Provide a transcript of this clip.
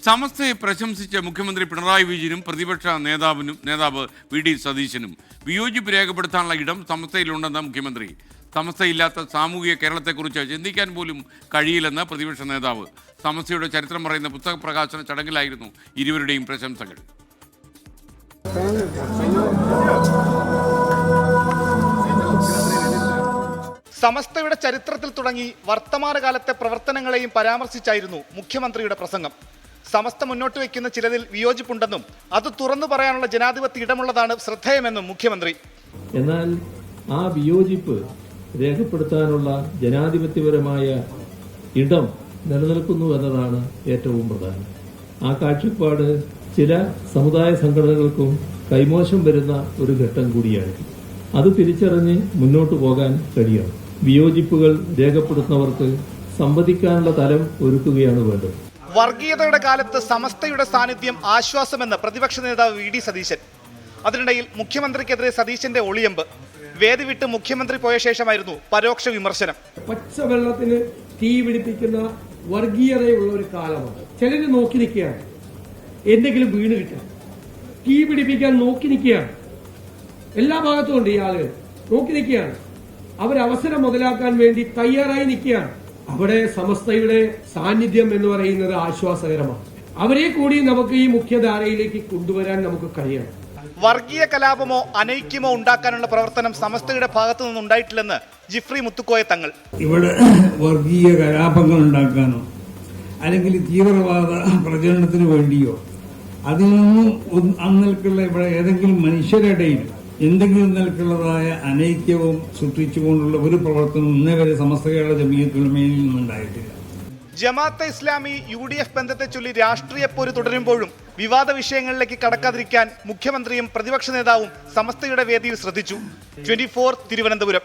സമസ്തയെ പ്രശംസിച്ച മുഖ്യമന്ത്രി പിണറായി വിജയനും പ്രതിപക്ഷ നേതാവ് വി.ഡി. സതീശനും വിയോജിപ്പ് രേഖപ്പെടുത്താനുള്ള ഇടം സമസ്തയിലുണ്ടെന്ന മുഖ്യമന്ത്രി. സമസ്തയില്ലാത്ത സാമൂഹിക കേരളത്തെക്കുറിച്ച് ചിന്തിക്കാൻ പോലും കഴിയില്ലെന്ന് പ്രതിപക്ഷ നേതാവ്. സമസ്തയുടെ ചരിത്രം പറയുന്ന പുസ്തക പ്രകാശന ചടങ്ങിലായിരുന്നു ഇരുവരുടെയും പ്രശംസകൾ. സമസ്തയുടെ ചരിത്രത്തിൽ തുടങ്ങി വർത്തമാനകാലത്തെ പ്രവർത്തനങ്ങളെയും പരാമർശിച്ചായിരുന്നു മുഖ്യമന്ത്രിയുടെ പ്രസംഗം. സമസ്ത മുന്നോട്ട് വയ്ക്കുന്ന ചിലതിൽ വിയോജിപ്പുണ്ടെന്നും അത് തുറന്നു പറയാനുള്ള ജനാധിപത്യ ഇടമുള്ളതാണ് ശ്രദ്ധേയമെന്നും മുഖ്യമന്ത്രി. എന്നാൽ ആ വിയോജിപ്പ് രേഖപ്പെടുത്താനുള്ള ജനാധിപത്യപരമായ ഇടം നിലനിൽക്കുന്നു എന്നതാണ് ഏറ്റവും പ്രധാനം. ആ കാഴ്ചപ്പാട് ചില സമുദായ സംഘടനകൾക്കും കൈമോശം വരുന്ന ഒരു ഘട്ടം കൂടിയാണ്. അത് തിരിച്ചറിഞ്ഞ് മുന്നോട്ട് പോകാൻ കഴിയണം. വിയോജിപ്പുകൾ രേഖപ്പെടുത്തുന്നവർക്ക് സംവദിക്കാനുള്ള തലം ഒരുക്കുകയാണ് വേണ്ടത്. വർഗീയതയുടെ കാലത്ത് സമസ്തയുടെ സാന്നിധ്യം ആശ്വാസമെന്ന് പ്രതിപക്ഷ നേതാവ് വി.ഡി. സതീശൻ. അതിനിടയിൽ മുഖ്യമന്ത്രിക്കെതിരെ സതീശന്റെ ഒളിയമ്പ്. വേദി വിട്ട് മുഖ്യമന്ത്രി പോയ ശേഷമായിരുന്നു പരോക്ഷ വിമർശനം. പച്ചവെള്ളത്തിന് തീ പിടിപ്പിക്കുന്ന വർഗീയതയുള്ള ഒരു കാലമാണ്. ചിലര് നോക്കി നിൽക്കുകയാണ്, എന്തെങ്കിലും വീണ് കിട്ടാൻ. തീ പിടിപ്പിക്കാൻ നോക്കി നിൽക്കുകയാണ്. എല്ലാ ഭാഗത്തും ഉണ്ട് ഈ ആളുകൾ നോക്കി നിൽക്കുകയാണ്. അവരവസരം മുതലാക്കാൻ വേണ്ടി തയ്യാറായി നിൽക്കുകയാണ്. അവിടെ സമസ്തയുടെ സാന്നിധ്യം എന്ന് പറയുന്നത് ആശ്വാസകരമാണ്. അവരെ കൂടി നമുക്ക് ഈ മുഖ്യധാരയിലേക്ക് കൊണ്ടുവരാൻ നമുക്ക് കഴിയണം. വർഗീയ കലാപമോ അനൈക്യമോ ഉണ്ടാക്കാനുള്ള പ്രവർത്തനം സമസ്തയുടെ ഭാഗത്തു നിന്നുണ്ടായിട്ടില്ലെന്ന് ജിഫ്രി മുത്തുക്കോയ തങ്ങൾ. ഇവിടെ വർഗീയ കലാപങ്ങൾ ഉണ്ടാക്കാനോ അല്ലെങ്കിൽ തീവ്രവാദ പ്രചരണത്തിന് വേണ്ടിയോ അതിനൊന്നും അന്നേക്കുള്ള ഇവിടെ ഏതെങ്കിലും മനുഷ്യരുടെ എന്തെങ്കിലും നിലക്കുള്ളതായ അനൈക്യവും സൃഷ്ടിച്ചുകൊണ്ടുള്ള ഒരു പ്രവർത്തനം ഇന്നേ വരെ സമസ്ത കേരള ജമീയത്തുൽ ഉലമയിൽ നിന്നുണ്ടായിട്ടില്ല. ജമാഅത്തെ ഇസ്ലാമി UDF ബന്ധത്തെ ചൊല്ലി രാഷ്ട്രീയ പോര് തുടരുമ്പോഴും വിവാദ വിഷയങ്ങളിലേക്ക് കടക്കാതിരിക്കാൻ മുഖ്യമന്ത്രിയും പ്രതിപക്ഷ നേതാവും സമസ്തയുടെ വേദിയിൽ ശ്രദ്ധിച്ചു. 24 തിരുവനന്തപുരം.